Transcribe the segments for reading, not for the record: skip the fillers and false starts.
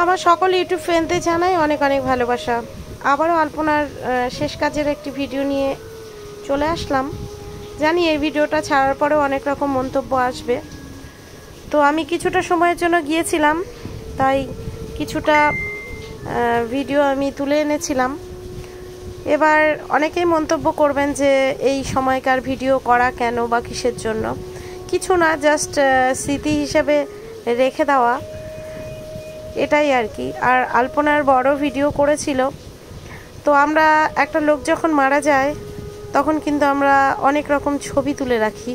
আমার সকল ইউটিউব ফ্রেন্ডদের জানাই অনেক অনেক ভালোবাসা। আবারও আলপনার শেষ কাজের একটি ভিডিও নিয়ে চলে আসলাম। জানি এই ভিডিওটা ছাড়ার পরেও অনেক রকম মন্তব্য আসবে, তো আমি কিছুটা সময়ের জন্য গিয়েছিলাম, তাই কিছুটা ভিডিও আমি তুলে এনেছিলাম। এবার অনেকেই মন্তব্য করবেন যে এই সময়কার ভিডিও করা কেন বা কিসের জন্য। কিছু না, জাস্ট স্মৃতি হিসেবে রেখে দেওয়া, এটাই আর কি। আর আলপনার বড় ভিডিও করেছিল, তো আমরা একটা লোক যখন মারা যায় তখন কিন্তু আমরা অনেক রকম ছবি তুলে রাখি,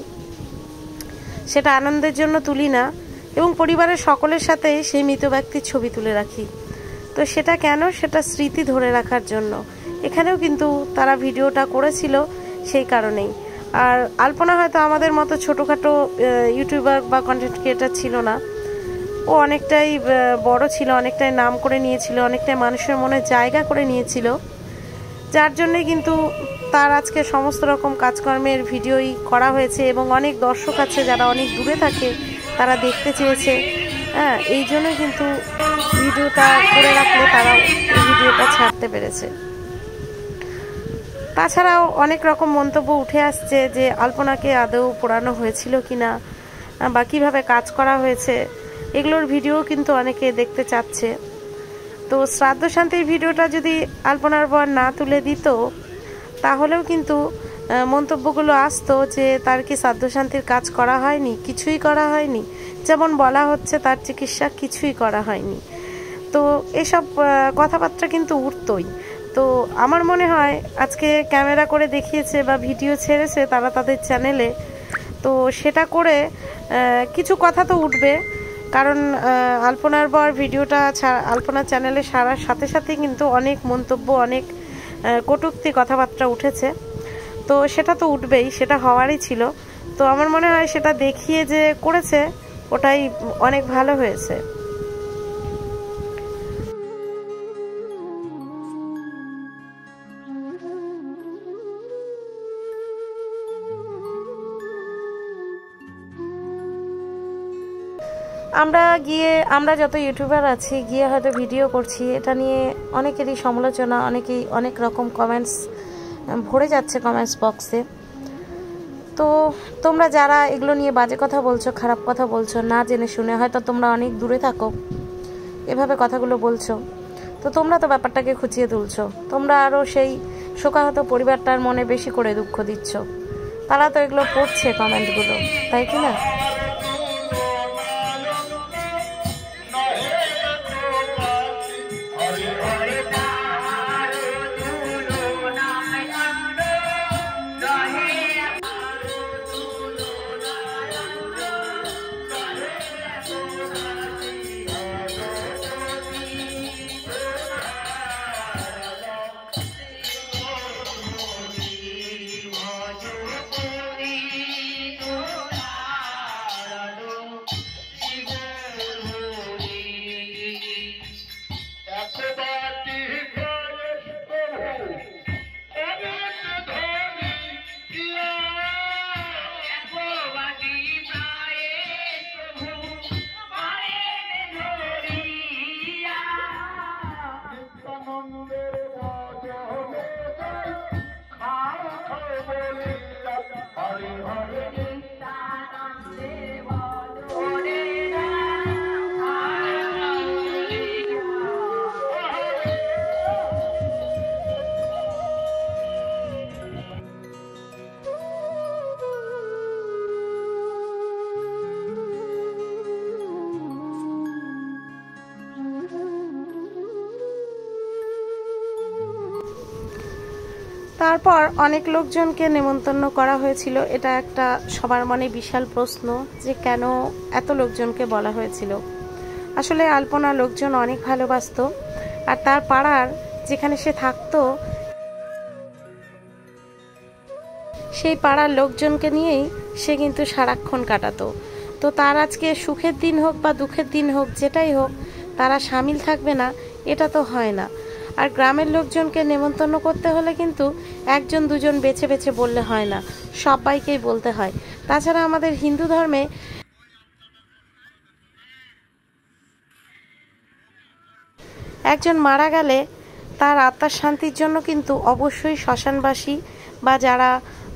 সেটা আনন্দের জন্য তুলি না, এবং পরিবারের সকলের সাথে সেই মৃত ব্যক্তির ছবি তুলে রাখি। তো সেটা কেন? সেটা স্মৃতি ধরে রাখার জন্য। এখানেও কিন্তু তারা ভিডিওটা করেছিল সেই কারণেই। আর আলপনা হয়তো আমাদের মতো ছোটোখাটো ইউটিউবার বা কন্টেন্ট ক্রিয়েটার ছিল না, ও অনেকটাই বড় ছিল, অনেকটাই নাম করে নিয়েছিল, অনেকটাই মানুষের মনে জায়গা করে নিয়েছিল, যার জন্যে কিন্তু তার আজকে সমস্ত রকম কাজকর্মের ভিডিওই করা হয়েছে, এবং অনেক দর্শক আছে যারা অনেক দূরে থাকে, তারা দেখতে চেয়েছে। হ্যাঁ, এই জন্য কিন্তু ভিডিওটা করে রাখলে তারা এই ভিডিওটা ছাড়তে পেরেছে। তাছাড়াও অনেক রকম মন্তব্য উঠে আসছে যে আলপনাকে আদৌ পোড়ানো হয়েছিল কিনা বা কীভাবে কাজ করা হয়েছে, এগুলোর ভিডিও কিন্তু অনেকে দেখতে চাচ্ছে। তো শ্রাদ্ধ শান্তির ভিডিওটা যদি আলপনার বর না তুলে দিত, তাহলেও কিন্তু মন্তব্যগুলো আসতো যে তার কি শ্রাদ্ধ শান্তির কাজ করা হয়নি, কিছুই করা হয়নি, যেমন বলা হচ্ছে তার চিকিৎসা কিছুই করা হয়নি। তো এসব কথাবার্তা কিন্তু উঠতই। তো আমার মনে হয় আজকে ক্যামেরা করে দেখিয়েছে বা ভিডিও ছেড়েছে তারা তাদের চ্যানেলে, তো সেটা করে কিছু কথা তো উঠবে। কারণ আলপনার বর ভিডিওটা আলপনার চ্যানেলে সারার সাথে সাথেই কিন্তু অনেক মন্তব্য, অনেক কটূক্তি কথাবার্তা উঠেছে, তো সেটা তো উঠবেই, সেটা হওয়ারই ছিল। তো আমার মনে হয় সেটা দেখিয়ে যে করেছে ওটাই অনেক ভালো হয়েছে। আমরা যত ইউটিউবার আছি গিয়ে হয়তো ভিডিও করছি, এটা নিয়ে অনেকেরই সমালোচনা, অনেকেই অনেক রকম কমেন্টস ভরে যাচ্ছে কমেন্টস বক্সে। তো তোমরা যারা এগুলো নিয়ে বাজে কথা বলছো, খারাপ কথা বলছো, না জেনে শুনে, হয়তো তোমরা অনেক দূরে থাকো, এভাবে কথাগুলো বলছো, তো তোমরা তো ব্যাপারটাকে খুঁচিয়ে তুলছো, তোমরা আরও সেই শোকাহত পরিবারটার মনে বেশি করে দুঃখ দিচ্ছ। তারা তো এগুলো পড়ছে কমেন্টগুলো, তাই কি না? তারপর অনেক লোকজনকে নেমন্তন্ন করা হয়েছিল। এটা একটা সবার মনে বিশাল প্রশ্ন যে কেন এত লোকজনকে বলা হয়েছিল। আসলে আলপনা লোকজন অনেক ভালোবাসতো, আর তার পাড়ার যেখানে সে থাকতো সেই পাড়ার লোকজনকে নিয়েই সে কিন্তু সারাক্ষণ কাটাতো। তো তার আজকে সুখের দিন হোক বা দুঃখের দিন হোক, যেটাই হোক, তারা সামিল থাকবে না, এটা তো হয় না। আর গ্রামের লোকজনকে নেমন্তন্ন করতে হলে কিন্তু একজন দুজন বেছে বেছে বললে হয় না, সবাইকেই বলতে হয়। তাছাড়া আমাদের হিন্দু ধর্মে একজন মারা গেলে তার আত্মার শান্তির জন্য কিন্তু অবশ্যই শ্মশানবাসী বা যারা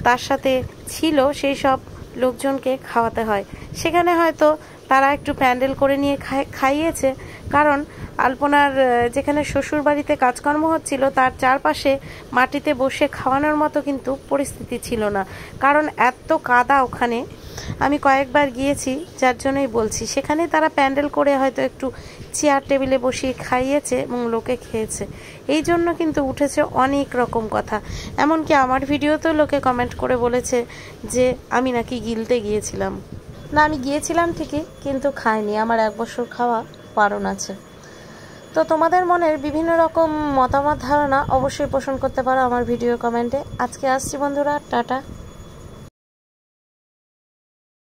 তার সাথে ছিল সেই সব লোকজনকে খাওয়াতে হয়। সেখানে হয়তো তারা একটু প্যান্ডেল করে নিয়ে খাইয়েছে, কারণ আলপনার যেখানে শ্বশুর বাড়িতে কাজকর্ম হচ্ছিল তার চারপাশে মাটিতে বসে খাওয়ানোর মতো কিন্তু পরিস্থিতি ছিল না, কারণ এত কাদা ওখানে। আমি কয়েকবার গিয়েছি, যার জন্যই বলছি। সেখানে তারা প্যান্ডেল করে হয়তো একটু চেয়ার টেবিলে বসিয়ে খাইয়েছে এবং লোকে খেয়েছে। এই জন্য কিন্তু উঠেছে অনেক রকম কথা। এমনকি আমার ভিডিওতেও লোকে কমেন্ট করে বলেছে যে আমি নাকি গিলতে গিয়েছিলাম। না, আমি গিয়েছিলাম ঠিকই, কিন্তু খাইনি। আমার 1 বছর খাওয়া বারণ আছে। তো তোমাদের মনের বিভিন্ন রকম মতামত ধারণা অবশ্যই পোষণ করতে পারো আমার ভিডিও কমেন্টে। আজকে আসছি বন্ধুরা, টাটা।